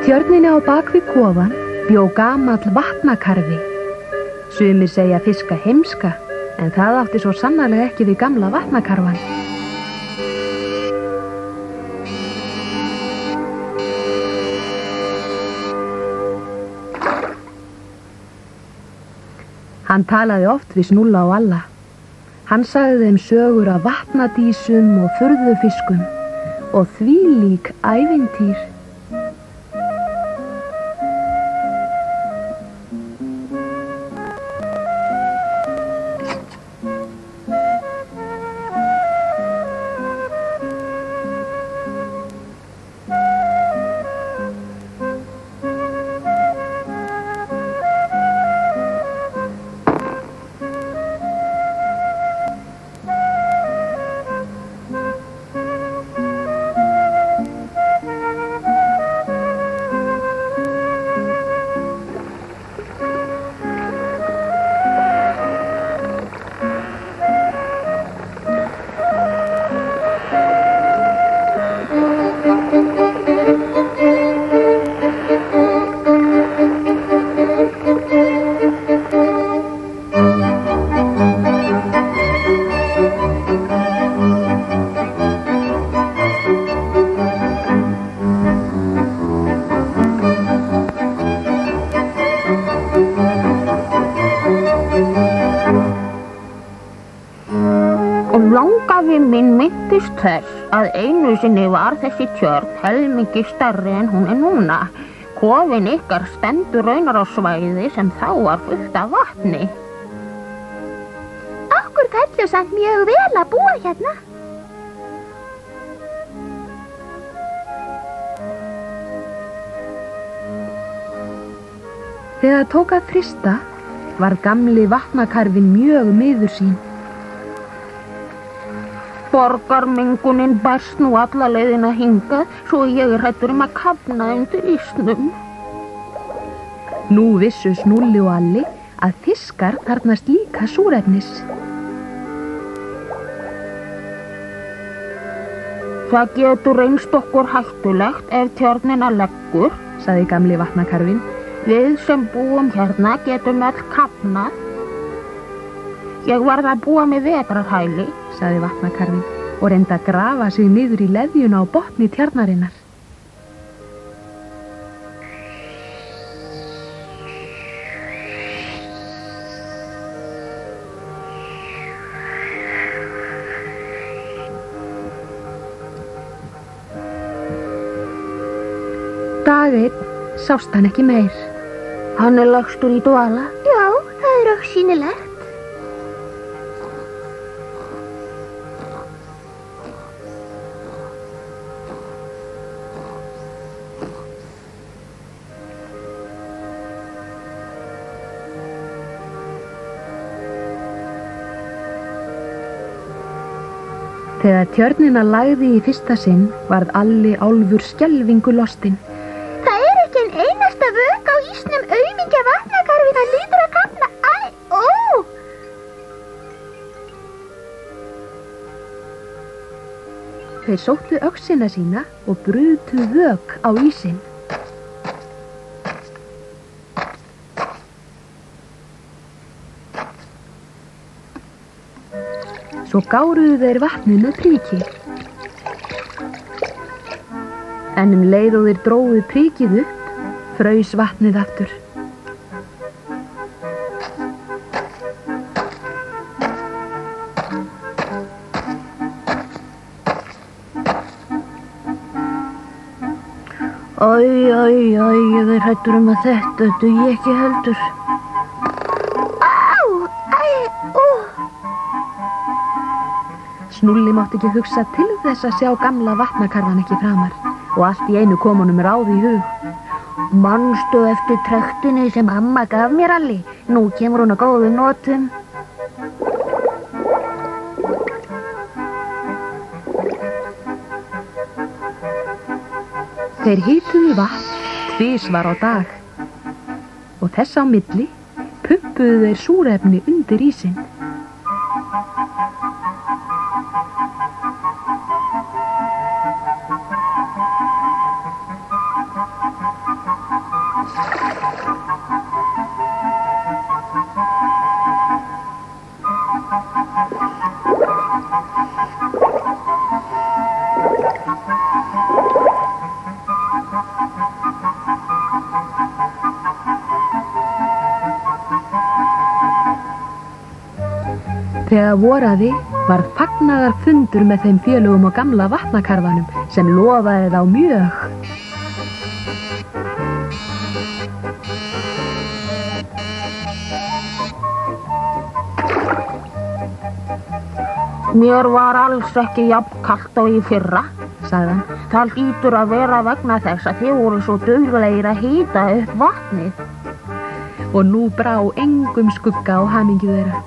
Tjörninni á bakvið kofann bjó gamall vatnakarfi. Sumir segja fiska heimska, en það átti svo sannarlega ekki við gamla vatnakarfan. Hann talaði oft við Snúlla og Alla. Hann sagði þeim sögur af vatnadísum og furðufiskum og þvílík ævintýr. Langafi minn minntist þess að einu sinni var þessi tjörn helmingi stærri en hún núna. Kofinn ykkar stendur raunar á svæði sem þá var fullt af vatni. Okkur fellur samt mjög vel að búa hérna. Þegar tók að frysta var gamli vatnakarfinn mjög miður sín. Borgarmengunin bæst nú alla leiðina hingað, svo ég hræddur að kafna undir ísnum. Nú vissu Snúlli og Alli að fiskar þarfnast líka súrefnis. Það getur reynst okkur hættulegt ef tjörnina leggur, sagði gamli vatnakarfinn. Við sem búum hérna getum öll kafnað. Ég varð að búa með vetrarhæli, sagði vatnakarfinn og reyndi að grafa sig niður í leðjuna á botni tjarnarinnar. Dag einn sást hann ekki meir. Hann lagstur í dvala. Já, það augsýnilegt. Þegar tjörnina lagði í fyrsta sinn varð Alli álfur skelfingu lostinn. Það ekki en einasta vök á ísnum aumingja vatnakarfinn að lítur að kafna. Æ, ó! Þeir sóttu öxina sína og brutu vök á ísinn. Svo gáruðu þeir vatnið með priki. En leið og þeir dróðu prikið upp, fraus vatnið aftur. Ég er hræddur að þetta dugi ekki heldur. Snúlli mátti ekki hugsa til þess að sjá gamla vatnakarfan ekki framar og allt í einu kom honum ráð í hug. Manstu eftir trektinni sem amma gaf mér, Alli? Nú kemur hún á góðum notum. Þeir hituðu vatn tvisvar á dag og þess á milli pumpuðu þeir súrefni undir ísinn. Þegar voraði varð fagnaðar fundur með þeim félögum á gamla vatnakarfanum sem lofaði þá mjög. Mér var alls ekki jafn kalt og í fyrra, sagði hann. Það hlýtur að vera vegna þess að þið voru svo duglegir að hita upp vatnið. Og nú brá engum skugga á hamingju þeirra.